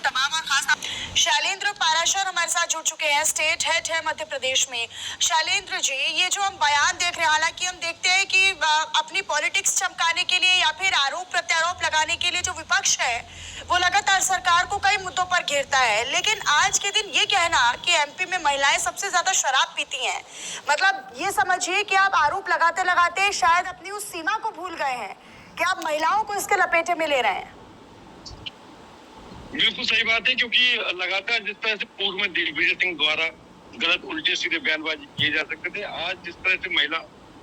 तमाम और खास शैलेंद्र पाराशर हमारे साथ जुड़ चुके हैं, स्टेट हेड है मध्य प्रदेश में। शैलेंद्र जी, ये जो हम बयान देख रहे हैं, हालांकि हम देखते हैं कि अपनी पॉलिटिक्स चमकाने के लिए या फिर आरोप प्रत्यारोप लगाने के लिए जो विपक्ष है वो लगातार सरकार को कई मुद्दों पर घेरता है, लेकिन आज के दिन ये कहना कि एमपी में महिलाएं सबसे ज्यादा शराब पीती हैं, मतलब ये समझिए कि आप आरोप लगाते लगाते शायद अपनी उस सीमा को भूल गए हैं कि आप महिलाओं को इसके लपेटे में ले रहे हैं। बिल्कुल सही बात है, क्योंकि लगातार जिस तरह से पूर्व में दिग्विजय सिंह द्वारा गलत उल्टे सीधे बयानबाजी किए जा सकते थे, आज जिस तरह से महिला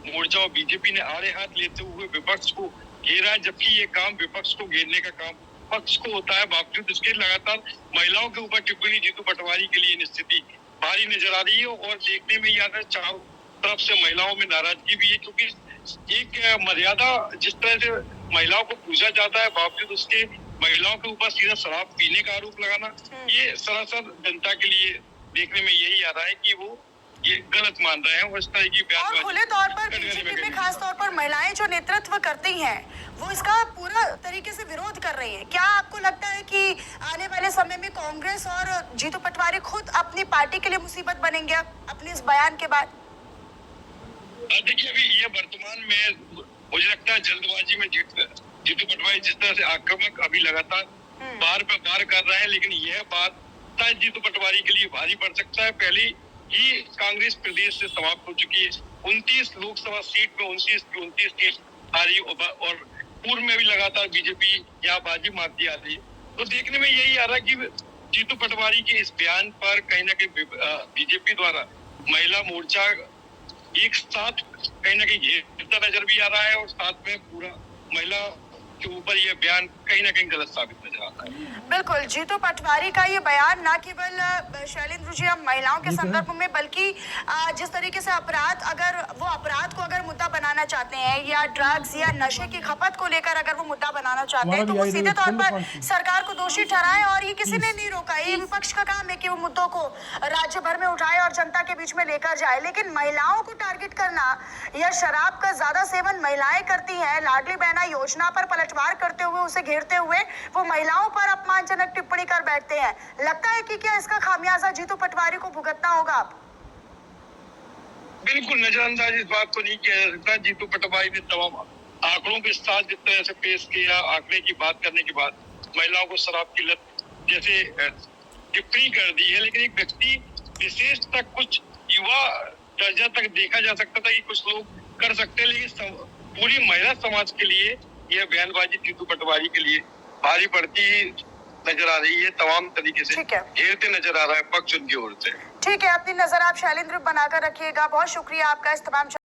मोर्चा और बीजेपी ने आड़े हाथ लेते हुए विपक्ष को घेरा है, जबकि ये काम विपक्ष को घेरने का काम पक्ष को होता है, बावजूद इसके लगातार महिलाओं के ऊपर टिप्पणी जीतू पटवारी के लिए स्थिति भारी नजर आ रही है। और देखने में यह चारों तरफ से महिलाओं में नाराजगी भी है, क्योंकि एक मर्यादा जिस तरह से महिलाओं को पूछा जाता है, बावजूद उसके महिलाओं के ऊपर सीधा शराब पीने का आरोप लगाना, ये सरासर जनता के लिए देखने में यही आ रहा है कि वो ये गलत मान रहे हैं। और इस तरह की और खुले तौर पर बीजेपी में खास तौर पर महिलाएं जो नेतृत्व करती हैं वो इसका पूरा तरीके से विरोध कर रही हैं। क्या आपको लगता है कि आने वाले समय में कांग्रेस और जीतू पटवारी खुद अपनी पार्टी के लिए मुसीबत बनेंगे अपने इस बयान के बाद? देखिए, अभी ये वर्तमान में मुझे लगता है जल्दबाजी में जीतू पटवारी जिस तरह से आक्रामक अभी लगातार बार पे बार कर रहे हैं, लेकिन यह बात शायद जीतू पटवारी के लिए भारी पड़ सकता है। पहले ही कांग्रेस प्रदेश से समाप्त हो चुकी है, 29 लोकसभा सीट में 29 की 29 सीट हारी, और पूर्व में भी लगातार बीजेपी यहाँ बाजी मारती आ रही है। तो देखने में यही आ रहा है कि जीतू पटवारी के इस बयान पर कहीं ना कहीं बीजेपी द्वारा महिला मोर्चा एक साथ कहीं ना कहीं घेरता नजर भी आ रहा है, और साथ में पूरा महिला के ऊपर यह बयान कहीं ना कहीं गलत साबित नजर आता है। बिल्कुल, जीतू पटवारी का ये बयान न केवल शैलेंद्र जी हम महिलाओं के संदर्भ में, बल्कि जिस तरीके से अपराध, अगर वो अपराध को अगर मुद्दा बनाना चाहते हैं या ड्रग्स या नशे की खपत को लेकर अगर वो मुद्दा बनाना चाहते हैं, तो वो सीधे तौर पर सरकार को दोषी ठहराए, और ये किसी ने नहीं रोका। ये विपक्ष का काम है कि वो मुद्दों को राज्य भर में उठाए और जनता के बीच में लेकर जाए, लेकिन महिलाओं को टारगेट करना या शराब का ज्यादा सेवन महिलाएं करती है, लाडली बहना योजना पर पलटवार करते हुए, उसे घेरते हुए वो महिलाओं पर अपमानजनक टिप्पणी कर बैठते हैं। लगता है कि क्या इसका खामियाजा जीतू पटवारी को भुगतना होगा अब? बिल्कुल नजरअंदाज इस बात को नहीं किया जा सकता। जीतू पटवारी ने तमाम आंकड़ों के साथ जिस तरह से पेश किया, आंकड़े की बात करने के बाद महिलाओं को शराब की लत जैसे टिप्पणी कर दी है, लेकिन एक व्यक्ति विशेष तक, कुछ युवा दर्जा तक देखा जा सकता था कि कुछ लोग कर सकते हैं, लेकिन पूरी महिला समाज के लिए यह बयानबाजी जीतू पटवारी के लिए भारी पड़ती नजर आ रही है, तमाम तरीके से घेरते नजर आ रहा है पक्ष उनकी ओर से। ठीक है, अपनी नजर आप शैलेंद्र बनाकर रखिएगा। बहुत शुक्रिया आपका इस तमाम